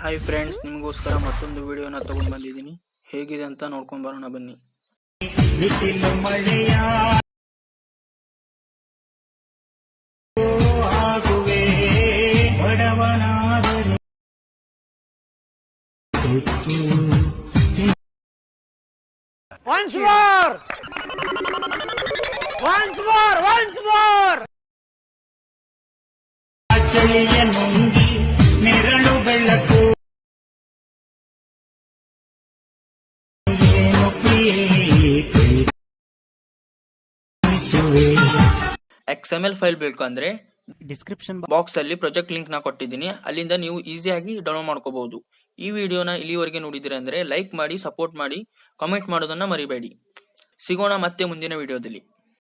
Hi friends, ನಿಮಗೋಸ್ಕರ ಮತ್ತೊಂದು ವಿಡಿಯೋನ ತಗೊಂಡು ಬಂದಿದ್ದೀನಿ. ಹೇಗಿದೆ ಅಂತ ನೋಡ್ಕೊಂಡು ಬರೋಣ ಬನ್ನಿ. Once more! Once more! Once more! ನೆರಳು ಬೆಳಕು XML ಫೈಲ್ ಬೇಕು ಅಂದ್ರೆ ಡಿಸ್ಕ್ರಿಪ್ಷನ್ ಬಾಕ್ಸ್ ಅಲ್ಲಿ ಪ್ರಾಜೆಕ್ಟ್ ಲಿಂಕ್ ನ ಕೊಟ್ಟಿದ್ದೀನಿ. ಅಲ್ಲಿಂದ ನೀವು ಈಸಿಯಾಗಿ ಡೌನ್ಲೋಡ್ ಮಾಡ್ಕೋಬಹುದು. ಈ ವಿಡಿಯೋನ ಇಲ್ಲಿವರೆಗೆ ನೋಡಿದಿರ ಅಂದ್ರೆ ಲೈಕ್ ಮಾಡಿ, ಸಪೋರ್ಟ್ ಮಾಡಿ, ಕಾಮೆಂಟ್ ಮಾಡೋದನ್ನ ಮರಿಬೇಡಿ. ಸಿಗೋಣ ಮತ್ತೆ ಮುಂದಿನ ವಿಡಿಯೋದಲ್ಲಿ.